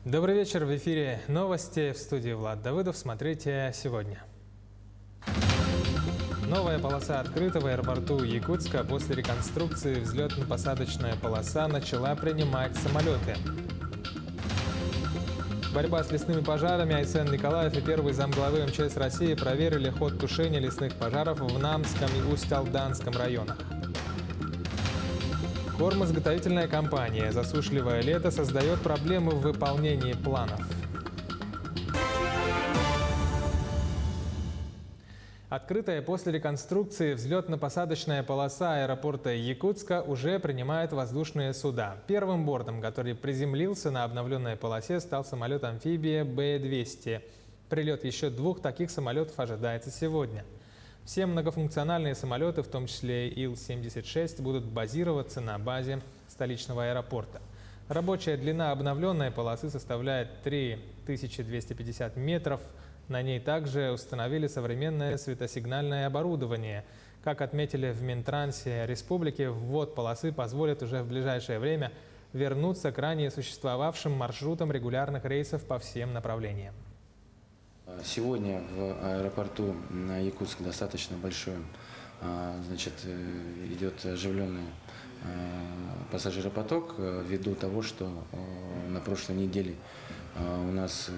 Добрый вечер, в эфире новости, в студии Влад Давыдов. Смотрите сегодня. Новая полоса открыта в аэропорту Якутска. После реконструкции взлетно-посадочная полоса начала принимать самолеты. Борьба с лесными пожарами. Айсен Николаев и первый замглавы МЧС России проверили ход тушения лесных пожаров в Намском и Усть-Алданском районах. Кормозаготовительная компания «Засушливое лето» создает проблемы в выполнении планов. Открытая после реконструкции взлетно-посадочная полоса аэропорта Якутска уже принимает воздушные суда. Первым бортом, который приземлился на обновленной полосе, стал самолет-амфибия Б-200. Прилет еще 2 таких самолетов ожидается сегодня. Все многофункциональные самолеты, в том числе Ил-76, будут базироваться на базе столичного аэропорта. Рабочая длина обновленной полосы составляет 3250 метров. На ней также установили современное светосигнальное оборудование. Как отметили в Минтрансе республики, ввод полосы позволит уже в ближайшее время вернуться к ранее существовавшим маршрутам регулярных рейсов по всем направлениям. Сегодня в аэропорту Якутск достаточно большой, идет оживленный пассажиропоток ввиду того, что на прошлой неделе у нас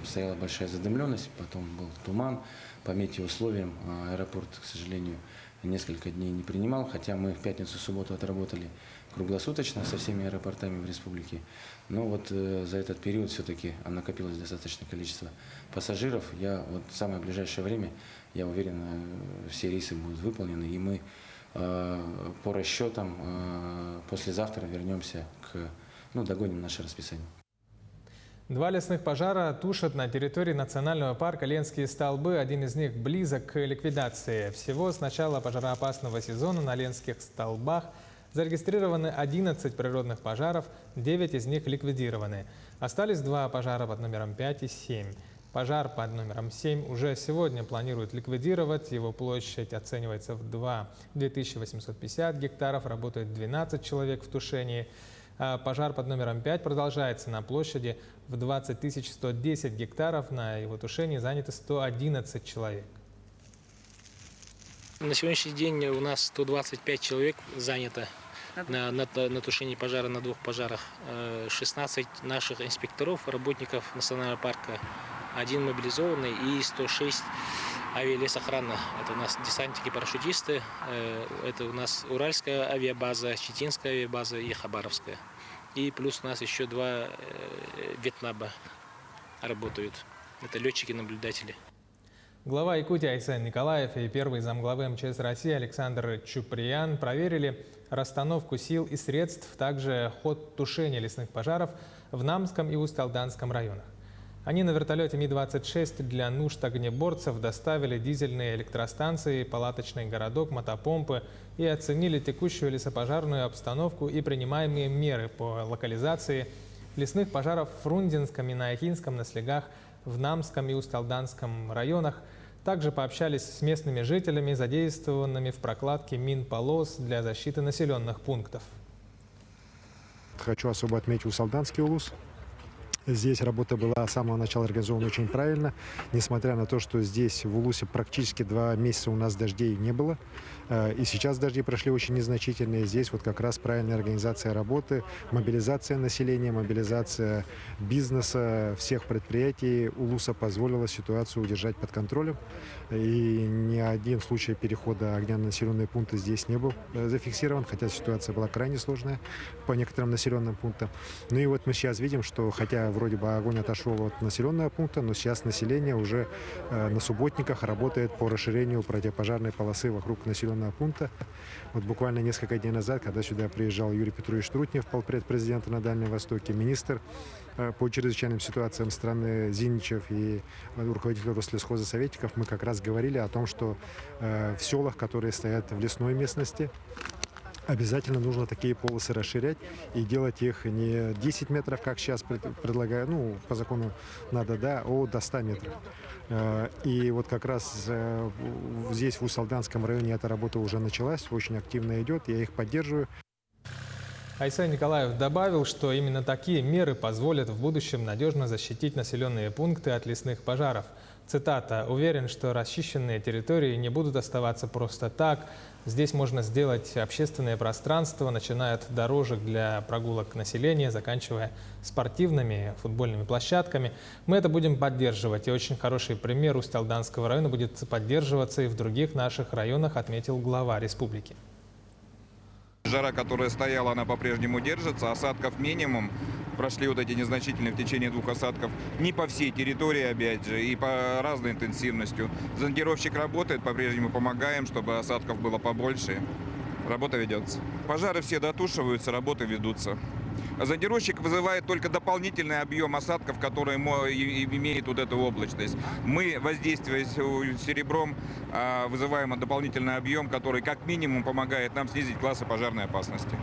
стояла большая задымленность, потом был туман. По метеоусловиям аэропорт, к сожалению, несколько дней не принимал, хотя мы в пятницу, субботу отработали круглосуточно со всеми аэропортами в республике. Но вот за этот период все-таки накопилось достаточное количество пассажиров. В самое ближайшее время, я уверен, все рейсы будут выполнены, и мы по расчетам послезавтра вернемся догоним наше расписание. 2 лесных пожара тушат на территории национального парка Ленские столбы. Один из них близок к ликвидации. Всего с начала пожароопасного сезона на Ленских столбах зарегистрированы 11 природных пожаров, 9 из них ликвидированы. Остались 2 пожара под номером 5 и 7. Пожар под номером 7 уже сегодня планируют ликвидировать. Его площадь оценивается в 2850 гектаров, работает 12 человек в тушении. Пожар под номером 5 продолжается на площади в 20 110 гектаров. На его тушении заняты 111 человек. На сегодняшний день у нас 125 человек занято на тушении пожара на 2 пожарах. 16 наших инспекторов, работников национального парка, 1 мобилизованный и 106 авиалесохрана. Это у нас десантники-парашютисты, это у нас Уральская авиабаза, Читинская авиабаза и Хабаровская. И плюс у нас еще 2 ветнаба работают. Это летчики-наблюдатели. Глава Якутии Айсен Николаев и первый замглавы МЧС России Александр Чуприян проверили расстановку сил и средств, также ход тушения лесных пожаров в Намском и Усть-Алданском районах. Они на вертолете Ми-26 для нужд огнеборцев доставили дизельные электростанции, палаточный городок, мотопомпы и оценили текущую лесопожарную обстановку и принимаемые меры по локализации лесных пожаров в Фрунзенском и Наахинском наслегах, в Намском и Усть-Алданском районах. Также пообщались с местными жителями, задействованными в прокладке мин-полос для защиты населенных пунктов. Хочу особо отметить Усть-Алданский улус. Здесь работа была с самого начала организована очень правильно, несмотря на то, что здесь в Улусе практически 2 месяца у нас дождей не было. И сейчас дожди прошли очень незначительные. Здесь вот как раз правильная организация работы, мобилизация населения, мобилизация бизнеса, всех предприятий Улуса позволила ситуацию удержать под контролем. И ни один случай перехода огня на населенные пункты здесь не был зафиксирован, хотя ситуация была крайне сложная по некоторым населенным пунктам. Ну и вот мы сейчас видим, что хотя вроде бы огонь отошел от населенного пункта, но сейчас население уже на субботниках работает по расширению противопожарной полосы вокруг населенного пункта. Вот буквально несколько дней назад, когда сюда приезжал Юрий Петрович Трутнев, полпред президента на Дальнем Востоке, министр по чрезвычайным ситуациям страны Зиничев и руководитель Рослесхоза советников, мы как раз говорили о том, что в селах, которые стоят в лесной местности, обязательно нужно такие полосы расширять и делать их не 10 метров, как сейчас предлагаю, по закону надо, а до 100 метров. И вот как раз здесь, в Усть-Алданском районе, эта работа уже началась, очень активно идет, я их поддерживаю. Айсай Николаев добавил, что именно такие меры позволят в будущем надежно защитить населенные пункты от лесных пожаров. Цитата: «Уверен, что расчищенные территории не будут оставаться просто так. Здесь можно сделать общественное пространство, начиная от дорожек для прогулок населения, заканчивая спортивными футбольными площадками. Мы это будем поддерживать. И очень хороший пример Усть-Алданского района будет поддерживаться и в других наших районах», отметил глава республики. Жара, которая стояла, она по-прежнему держится, осадков минимум. Прошли вот эти незначительные в течение 2 осадков не по всей территории, опять же, и по разной интенсивностью. Зондировщик работает, по-прежнему помогаем, чтобы осадков было побольше. Работа ведется. Пожары все дотушиваются, работы ведутся. Зондировщик вызывает только дополнительный объем осадков, который имеет вот эту облачность. Мы, воздействуя серебром, вызываем дополнительный объем, который как минимум помогает нам снизить классы пожарной опасности.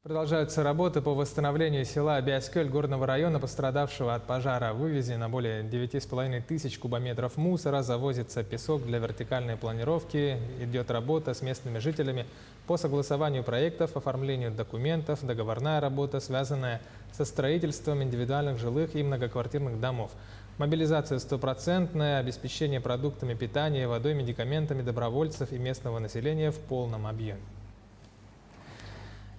Продолжаются работы по восстановлению села Бяскёль горного района, пострадавшего от пожара. Вывезено более 9,5 тысяч кубометров мусора, завозится песок для вертикальной планировки, идет работа с местными жителями по согласованию проектов, оформлению документов, договорная работа, связанная со строительством индивидуальных жилых и многоквартирных домов. Мобилизация стопроцентная, обеспечение продуктами питания, водой, медикаментами добровольцев и местного населения в полном объеме.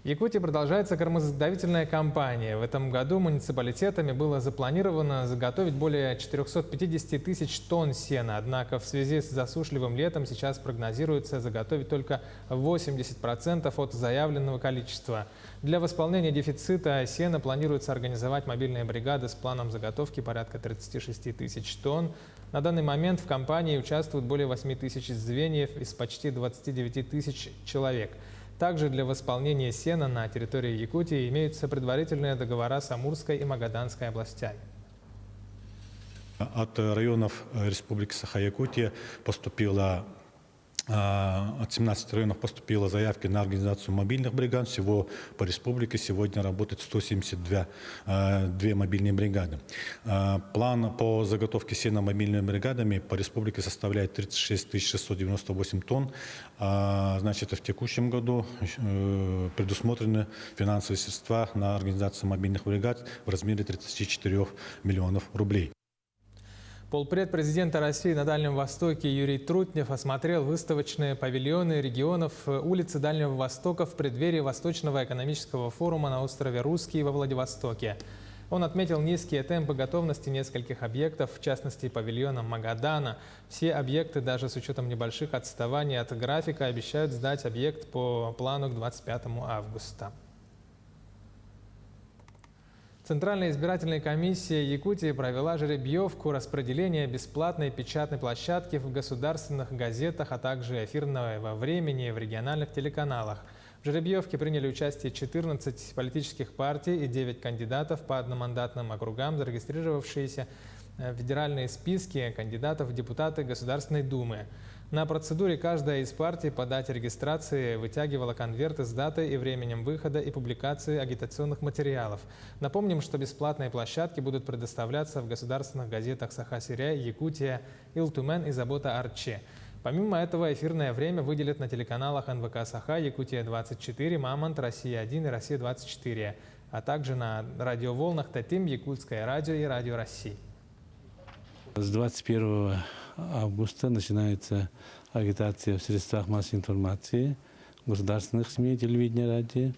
В Якутии продолжается кормозаготовительная кампания. В этом году муниципалитетами было запланировано заготовить более 450 тысяч тонн сена. Однако в связи с засушливым летом сейчас прогнозируется заготовить только 80% от заявленного количества. Для восполнения дефицита сена планируется организовать мобильные бригады с планом заготовки порядка 36 тысяч тонн. На данный момент в кампании участвуют более 8 тысяч звеньев из почти 29 тысяч человек. Также для восполнения сена на территории Якутии имеются предварительные договора с Амурской и Магаданской областями. От районов Республики Саха-Якутия от 17 районов поступило заявки на организацию мобильных бригад. Всего по республике сегодня работает 172 мобильные бригады. План по заготовке сена мобильными бригадами по республике составляет 36 698 тонн. Значит, в текущем году предусмотрены финансовые средства на организацию мобильных бригад в размере 34 миллионов рублей. Полпред президента России на Дальнем Востоке Юрий Трутнев осмотрел выставочные павильоны регионов улицы Дальнего Востока в преддверии Восточного экономического форума на острове Русский во Владивостоке. Он отметил низкие темпы готовности нескольких объектов, в частности павильона Магадана. Все объекты, даже с учетом небольших отставаний от графика, обещают сдать объект по плану к 25 августа. Центральная избирательная комиссия Якутии провела жеребьевку распределения бесплатной печатной площадки в государственных газетах, а также эфирного времени в региональных телеканалах. В жеребьевке приняли участие 14 политических партий и 9 кандидатов по одномандатным округам, зарегистрировавшиеся в федеральные списки кандидатов в депутаты Государственной Думы. На процедуре каждая из партий по дате регистрации вытягивала конверты с датой и временем выхода и публикации агитационных материалов. Напомним, что бесплатные площадки будут предоставляться в государственных газетах «Саха-Сиряй», «Якутия», «Илтумен» и «Забота Арчи». Помимо этого, эфирное время выделят на телеканалах НВК «Саха», «Якутия-24», «Мамонт», «Россия-1» и «Россия-24», а также на радиоволнах «Татим», «Якутское радио» и «Радио России». С 21 августа начинается агитация в средствах массовой информации, государственных СМИ, телевидения, радио,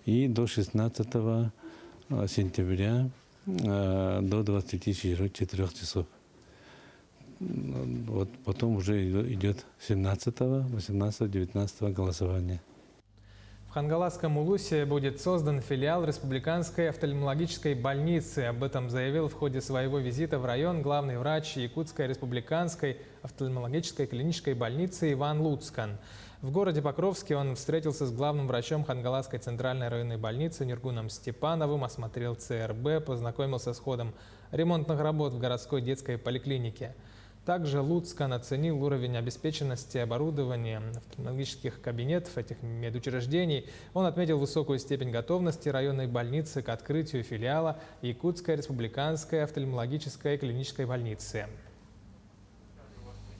и до 16 сентября до 24 часов. Вот потом уже идет 17, 18, 19 голосование. В Хангаласском Улусе будет создан филиал Республиканской офтальмологической больницы. Об этом заявил в ходе своего визита в район главный врач Якутской республиканской офтальмологической клинической больницы Иван Луцкан. В городе Покровске он встретился с главным врачом Хангаласской центральной районной больницы Ниргуном Степановым, осмотрел ЦРБ, познакомился с ходом ремонтных работ в городской детской поликлинике. Также Луцкан оценил уровень обеспеченности оборудования офтальмологических кабинетов этих медучреждений. Он отметил высокую степень готовности районной больницы к открытию филиала Якутской республиканской офтальмологической клинической больницы.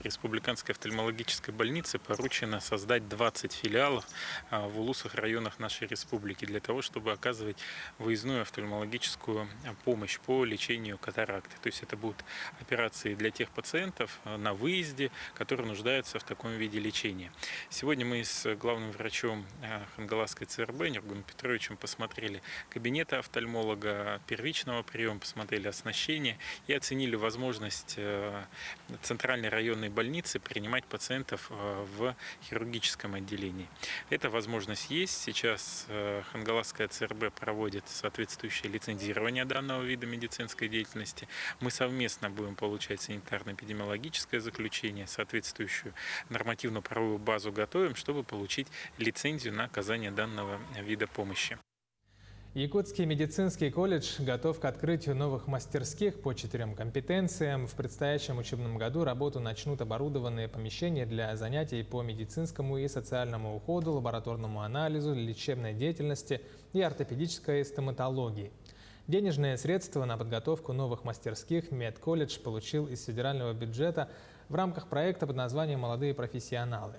Республиканской офтальмологической больнице поручено создать 20 филиалов в улусах, районах нашей республики для того, чтобы оказывать выездную офтальмологическую помощь по лечению катаракты. То есть это будут операции для тех пациентов на выезде, которые нуждаются в таком виде лечения. Сегодня мы с главным врачом Хангаласской ЦРБ Нергулом Петровичем посмотрели кабинеты офтальмолога, первичного приема, посмотрели оснащение и оценили возможность центральной районной больницы принимать пациентов в хирургическом отделении. Эта возможность есть. Сейчас Хангаласская ЦРБ проводит соответствующее лицензирование данного вида медицинской деятельности. Мы совместно будем получать санитарно-эпидемиологическое заключение, соответствующую нормативно-правовую базу готовим, чтобы получить лицензию на оказание данного вида помощи. Якутский медицинский колледж готов к открытию новых мастерских по 4 компетенциям. В предстоящем учебном году работу начнут оборудованные помещения для занятий по медицинскому и социальному уходу, лабораторному анализу, лечебной деятельности и ортопедической стоматологии. Денежные средства на подготовку новых мастерских медколледж получил из федерального бюджета в рамках проекта под названием «Молодые профессионалы».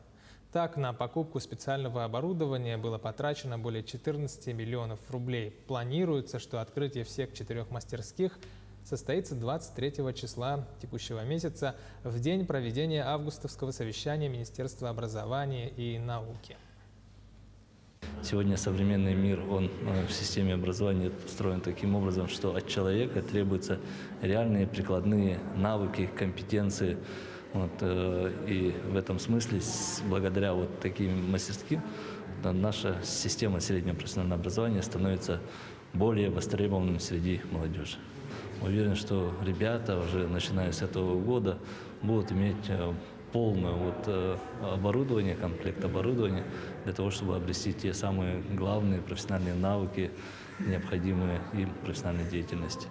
Так, на покупку специального оборудования было потрачено более 14 миллионов рублей. Планируется, что открытие всех 4 мастерских состоится 23 числа текущего месяца, в день проведения августовского совещания Министерства образования и науки. Сегодня современный мир, он в системе образования устроен таким образом, что от человека требуются реальные прикладные навыки, компетенции. И в этом смысле, благодаря таким мастерским, наша система среднего профессионального образования становится более востребованным среди молодежи. Уверен, что ребята уже начиная с этого года будут иметь полное оборудование, комплект оборудования для того, чтобы обрести те самые главные профессиональные навыки, необходимые им в профессиональной деятельности.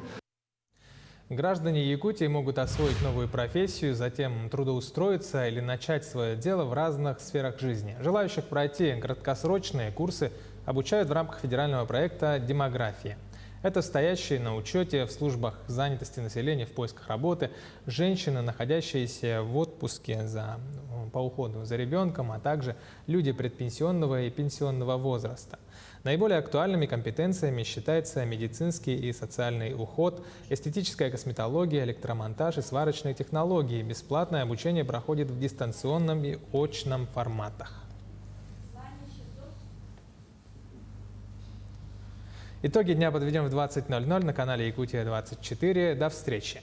Граждане Якутии могут освоить новую профессию, затем трудоустроиться или начать свое дело в разных сферах жизни. Желающих пройти краткосрочные курсы обучают в рамках федерального проекта «Демография». Это стоящие на учете в службах занятости населения в поисках работы, женщины, находящиеся в отпуске по уходу за ребенком, а также люди предпенсионного и пенсионного возраста. Наиболее актуальными компетенциями считаются медицинский и социальный уход, эстетическая косметология, электромонтаж и сварочные технологии. Бесплатное обучение проходит в дистанционном и очном форматах. Итоги дня подведем в 20:00 на канале Якутия 24. До встречи!